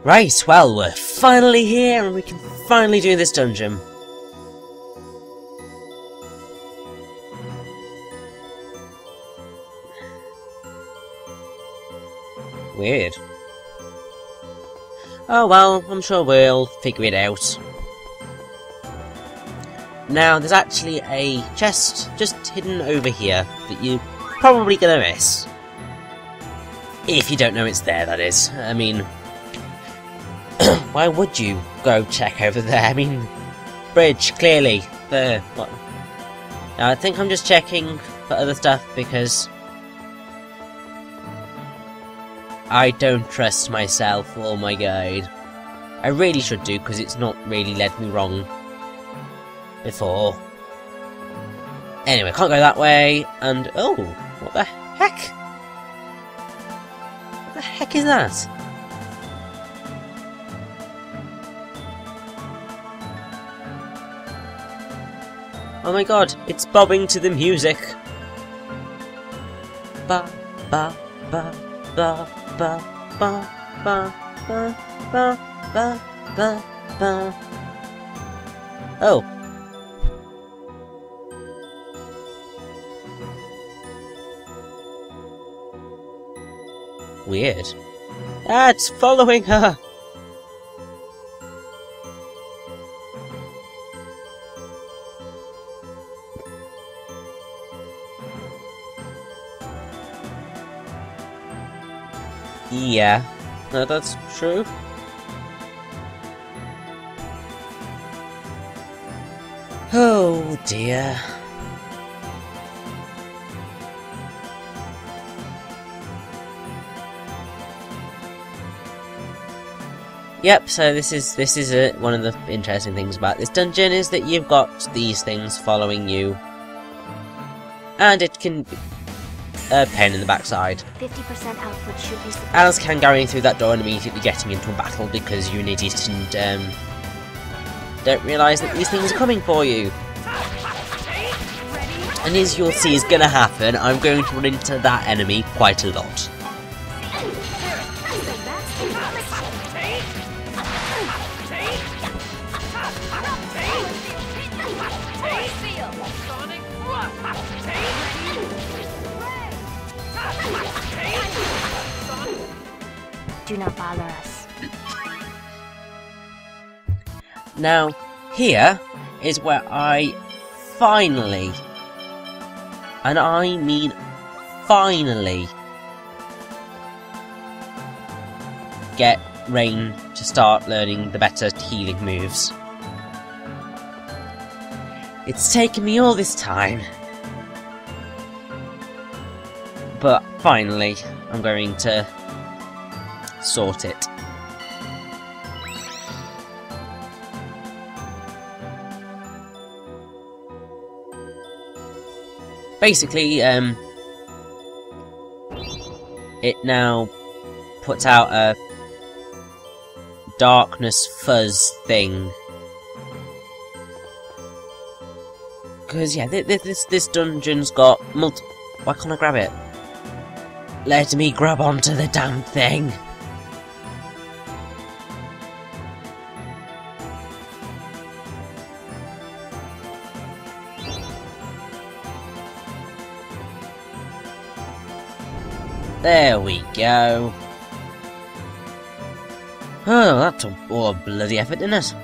Right, well, we're finally here and we can finally do this dungeon. Weird. Oh well, I'm sure we'll figure it out. Now, there's actually a chest just hidden over here that you're probably gonna miss. If you don't know it's there, that is. I mean, why would you go check over there? I mean, bridge, clearly. There. What? Now, I think I'm just checking for other stuff because I don't trust myself or my guide. I really should do, because it's not really led me wrong before. Anyway, can't go that way, and oh, what the heck? What the heck is that? Oh my god, it's bobbing to the music. Ba ba ba ba ba ba ba ba ba ba ba ba. Oh. Weird. Ah, it's following her! Yeah, no, that's true. Oh dear. Yep, so this is one of the interesting things about this dungeon is that you've got these things following you, and it can be a pain in the backside. 50% output should be sufficient. As can going through that door and immediately getting into a battle because you're an idiot and don't realise that these things are coming for you. And as you'll see is gonna happen, I'm going to run into that enemy quite a lot. Do not bother us. Now, here is where I finally, and I mean finally, get Raine to start learning the better healing moves. It's taken me all this time, but finally I'm going to sort it. Basically, it now puts out a darkness fuzz thing. Because, yeah, this dungeon's got multiple... Why can't I grab it? Let me grab onto the damn thing! There we go. Oh, that took all a bloody effort, didn't it?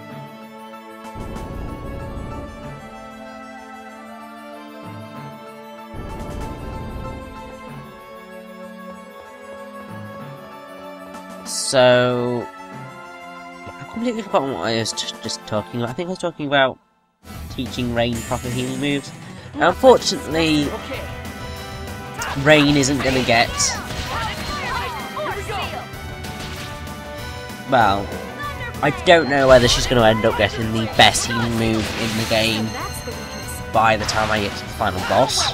So, I've completely forgotten what I was just talking about. I think I was talking about teaching Raine proper healing moves. Now, unfortunately, Raine isn't going to get... Well, I don't know whether she's going to end up getting the best healing move in the game by the time I get to the final boss.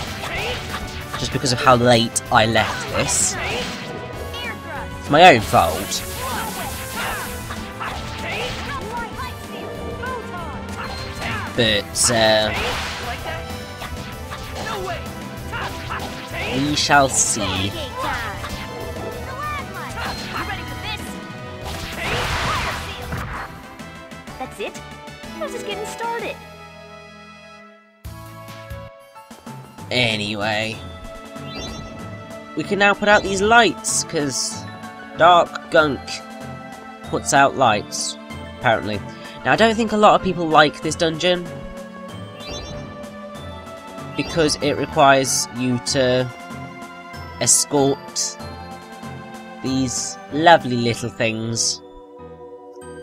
Just because of how late I left this. It's my own fault. But, we shall see. it. I was just getting started. Anyway, we can now put out these lights, because dark gunk puts out lights, apparently. Now, I don't think a lot of people like this dungeon, because it requires you to escort these lovely little things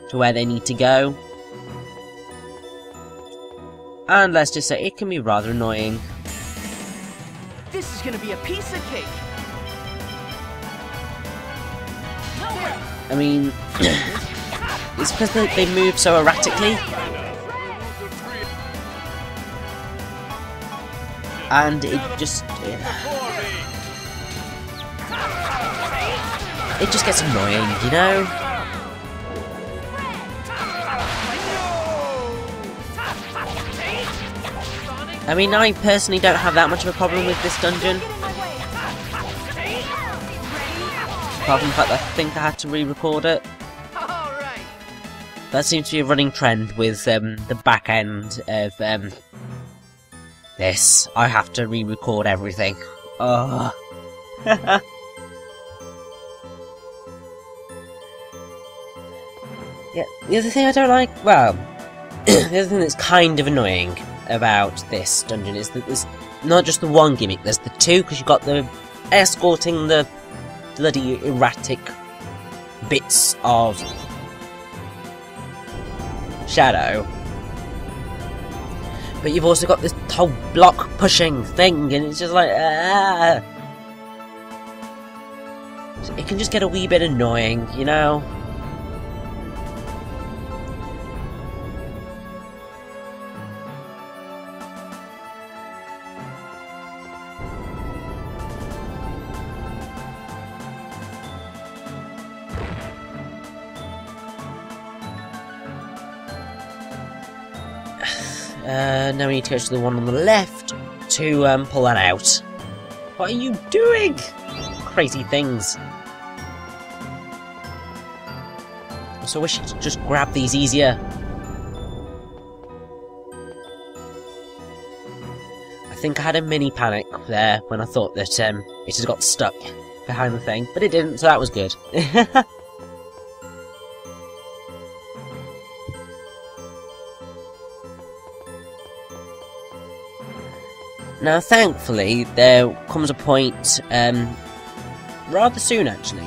to where they need to go. And let's just say, it can be rather annoying. This is gonna be a piece of cake. I mean, it's because they move so erratically. And it just... it just gets annoying, you know? I mean, I personally don't have that much of a problem with this dungeon. Apart from the fact that I think I had to re-record it. That seems to be a running trend with the back end of this. I have to re-record everything. Oh. Yeah, the other thing I don't like, well, the other thing that's kind of annoying about this dungeon is that there's not just the one gimmick, there's the two, because you've got the escorting the bloody erratic bits of shadow, but you've also got this whole block pushing thing, and it's just like, ah. It can just get a wee bit annoying, you know? Now we need to go to the one on the left to pull that out. What are you doing? Crazy things. Also, I wish you could just grab these easier. I think I had a mini panic there when I thought that it just got stuck behind the thing, but it didn't, so that was good. Now, thankfully, there comes a point, rather soon actually,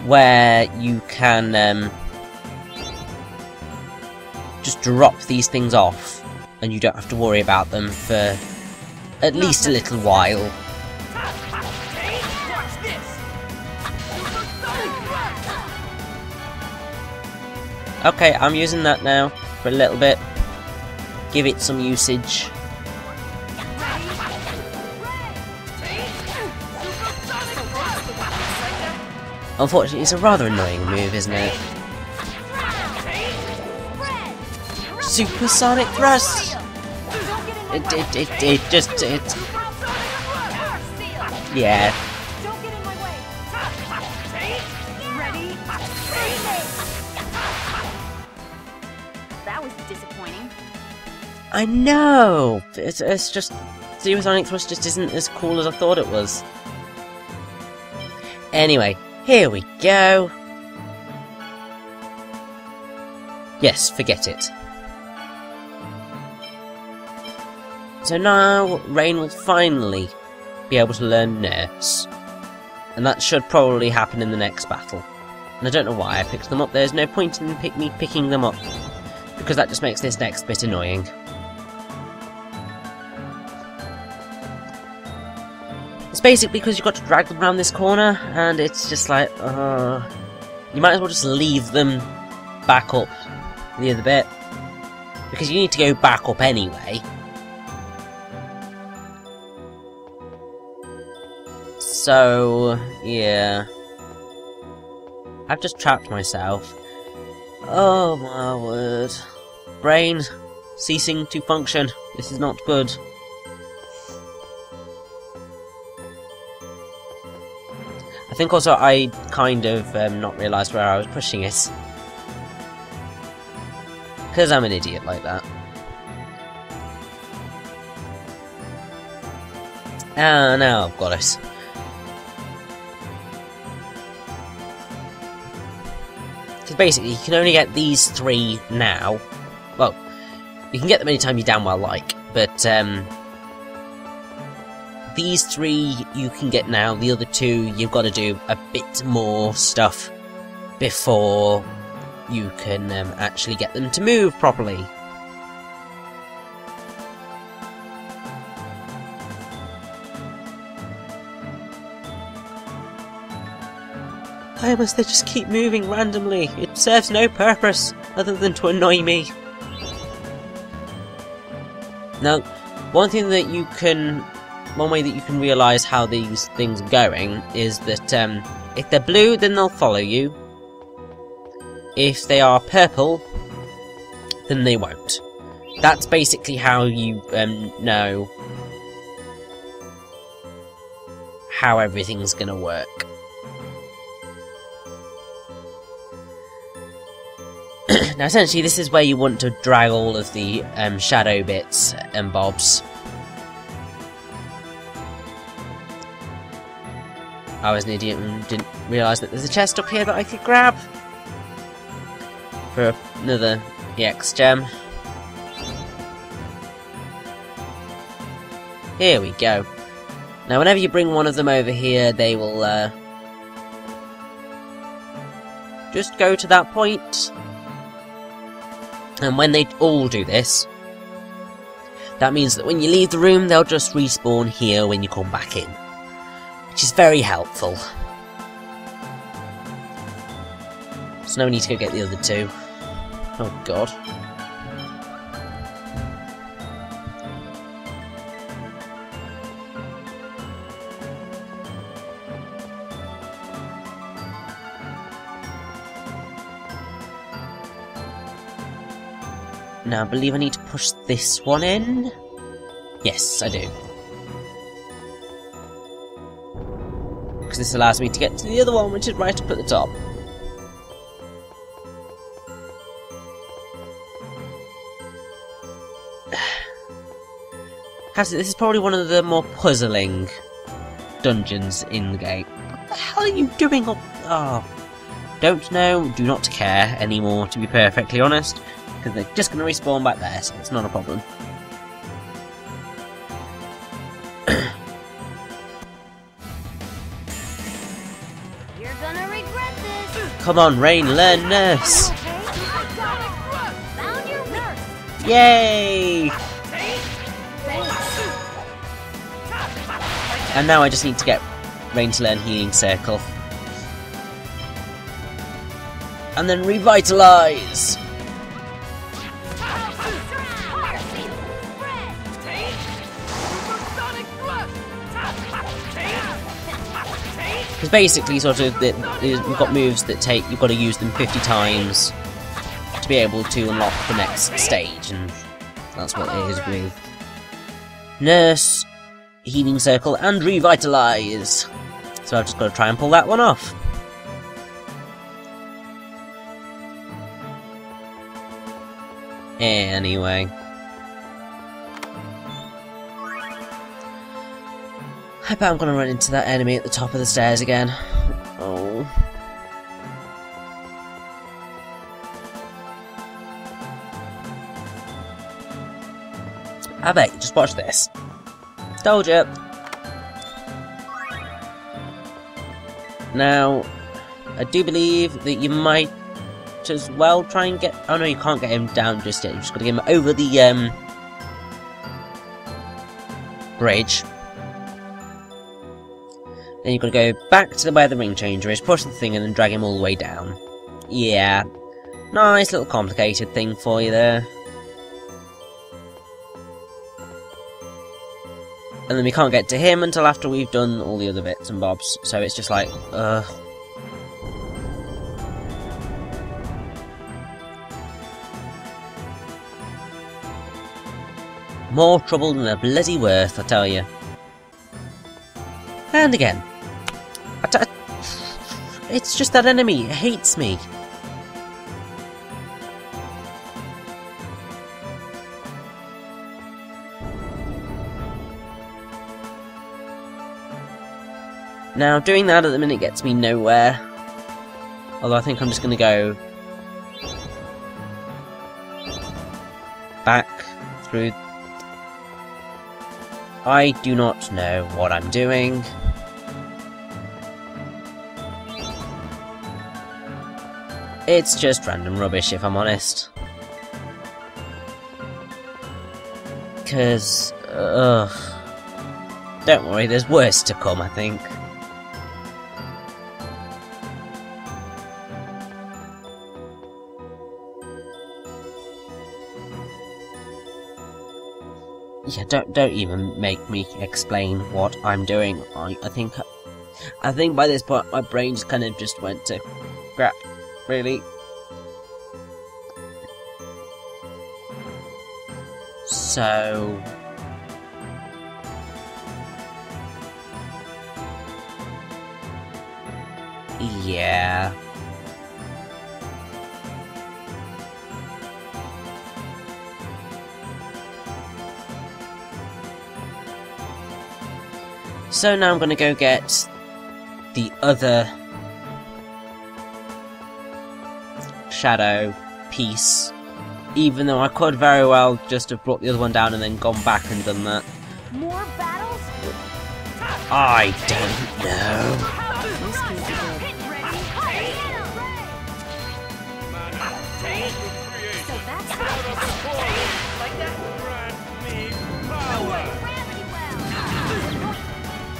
where you can just drop these things off, and you don't have to worry about them for at least a little while. Okay, I'm using that now for a little bit. Give it some usage. Unfortunately, it's a rather annoying move, isn't it? Supersonic thrust! It just... yeah. That was disappointing. I know! It's just... Supersonic thrust just isn't as cool as I thought it was. Anyway, here we go. Yes, forget it. So now, Raine will finally be able to learn Nurse. And that should probably happen in the next battle. And I don't know why I picked them up. There's no point in me picking them up, because that just makes this next bit annoying. It's basically because you've got to drag them around this corner, and it's just like, you might as well just leave them back up the other bit, because you need to go back up anyway. So, yeah. I've just trapped myself. Oh my word. Brain ceasing to function. This is not good. I think also I kind of not realised where I was pushing it. Because I'm an idiot like that. Ah, now I've got it. Because basically, you can only get these 3 now. Well, you can get them anytime you damn well like, but these 3 you can get now. The other 2, you've got to do a bit more stuff before you can actually get them to move properly. Why must they just keep moving randomly? It serves no purpose other than to annoy me. Now, one way that you can realise how these things are going is that if they're blue, then they'll follow you. If they are purple, then they won't. That's basically how you know how everything's gonna work. Now essentially this is where you want to drag all of the shadow bits and bobs. I was an idiot and didn't realise that there's a chest up here that I could grab for another EX gem. Here we go. Now whenever you bring one of them over here, they will just go to that point. And when they all do this, that means that when you leave the room, they'll just respawn here when you come back in. Which is very helpful. So now we need to go get the other 2. Oh god. Now I believe I need to push this one in. Yes, I do. Because this allows me to get to the other one, which is right up at the top. This is probably one of the more puzzling dungeons in the game. What the hell are you doing up? Oh. Don't know, do not care anymore, to be perfectly honest. Because they're just going to respawn back there, so it's not a problem. You're gonna regret this. Come on, Raine, learn nurse! Found your nurse. Yay! And now I just need to get Raine to learn Healing Circle. And then Revitalise! Because basically, sort of, you've got moves that you've got to use them 50 times to be able to unlock the next stage, and that's what it is with Nurse, Healing Circle, and Revitalise. So I've just got to try and pull that one off. Anyway. I bet I'm gonna run into that enemy at the top of the stairs again. Oh. I bet, just watch this. Told you. Now, I do believe that you might as well try and get... Oh no, you can't get him down just yet. You just gotta get him over the bridge. Then you've got to go back to where the ring changer is, push the thing and then drag him all the way down. Yeah. Nice little complicated thing for you there. And then we can't get to him until after we've done all the other bits and bobs. So it's just like, more trouble than they're bloody worth, I tell you. And again. It's just that enemy. It hates me. Now, doing that at the minute gets me nowhere. Although I think I'm just going to go back through. I do not know what I'm doing. It's just random rubbish, if I'm honest. Because, don't worry, there's worse to come, I think. Yeah, don't even make me explain what I'm doing. I think by this point my brain just kind of just went to crap, really. So yeah. So now I'm gonna go get the other shadow piece, even though I could very well just have brought the other one down and then gone back and done that. More battles? I don't know.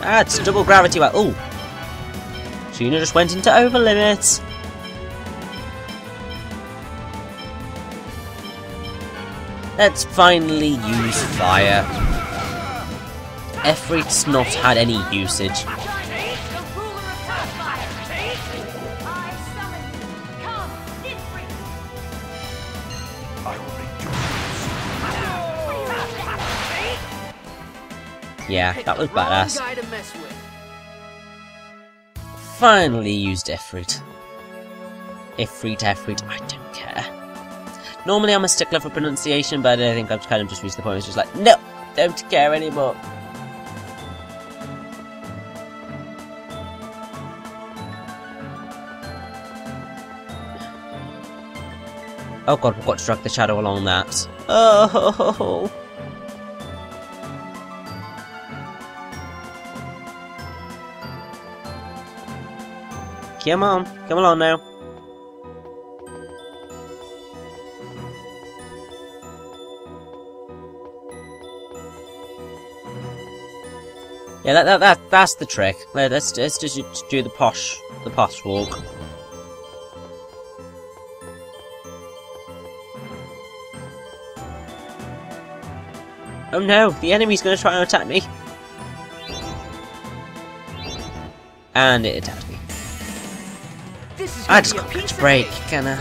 Ah, it's a double gravity well. Ooh. Gina just went into over limits. Let's finally use fire. Efreet's not had any usage. Yeah, that was badass. Finally used Efreet. Efreet, I don't care. Normally I'm a stickler for pronunciation, but I think I've kind of just reached the point where it's just like, no, don't care anymore. Oh god, we've got to drag the shadow along that. Oh! Come on, come along now. Yeah, that's the trick. Let's just do the posh walk. Oh no, the enemy's gonna try and attack me. And it attacked me. I just got to break, can I?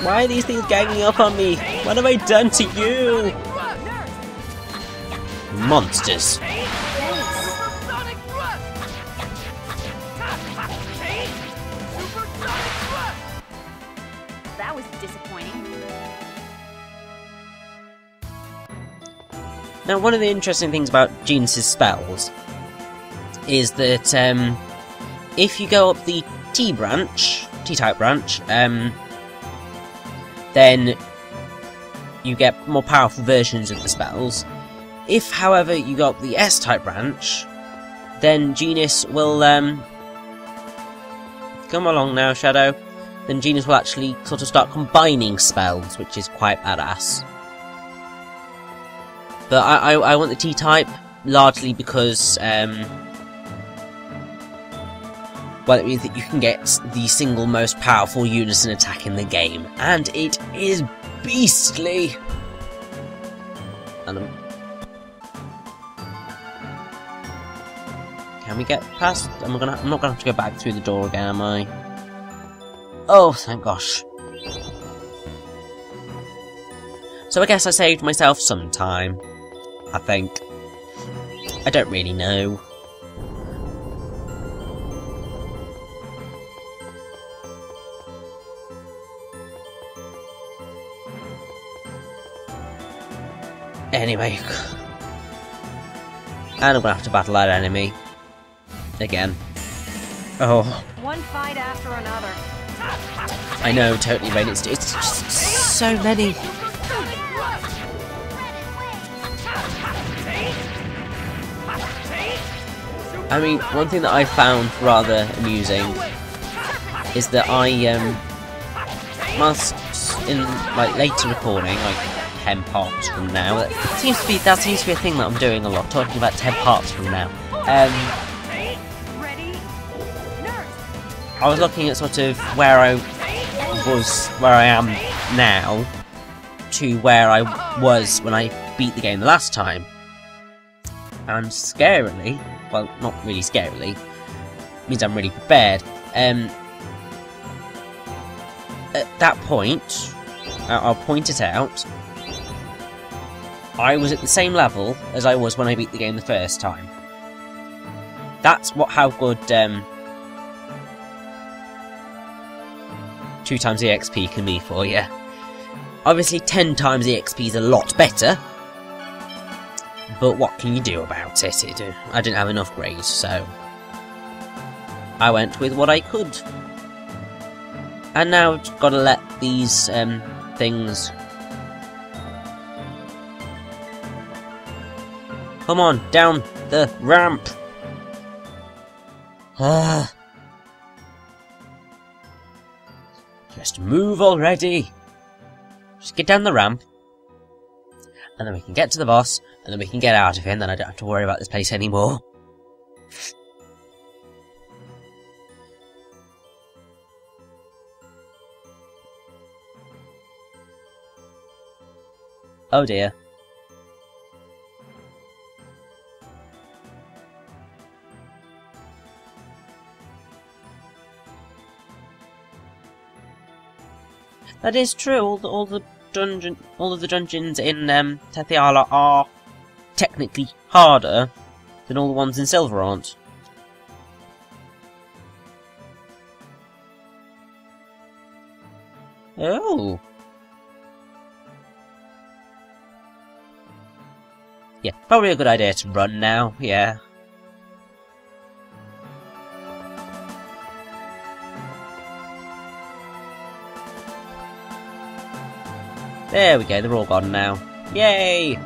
Why are these things ganging up on me? What have I done to you? Monsters. That was disappointing. Now, one of the interesting things about Genis' spells is that if you go up the T-type branch, then you get more powerful versions of the spells. If, however, you go up the S-type branch, then Genis will, come along now, Shadow. Then Genis will actually sort of start combining spells, which is quite badass. But I want the T-type, largely because, well, it means that you can get the single most powerful unison attack in the game, and it is beastly! And Can we get past? I'm not gonna have to go back through the door again, am I? Oh, thank gosh. So I guess I saved myself some time. I think. I don't really know. Anyway. And I'm gonna have to battle that enemy. Again. Oh. One fight after another. I know, totally, Raine. It's just so many. I mean, one thing that I found rather amusing is that I must, in like later recording, like 10 parts from now, that seems to be a thing that I'm doing a lot, talking about 10 parts from now. I was looking at sort of where I am now to where I was when I beat the game the last time, and scarily, well, not really scarily, means I'm really prepared. At that point, I'll point it out, I was at the same level as I was when I beat the game the first time. That's how good 2 times the XP can be for you. Obviously 10 times the XP is a lot better, but what can you do about it? I didn't have enough grades, so I went with what I could. And now I've got to let these things... Come on, down the ramp! Just move already! Just get down the ramp, and then we can get to the boss, and then we can get out of here, and then I don't have to worry about this place anymore. Oh dear. That is true. All of the dungeons in Tethe'alla are technically harder than all the ones in Sylvarant. Oh. Yeah, probably a good idea to run now. Yeah. There we go, they're all gone now. Yay!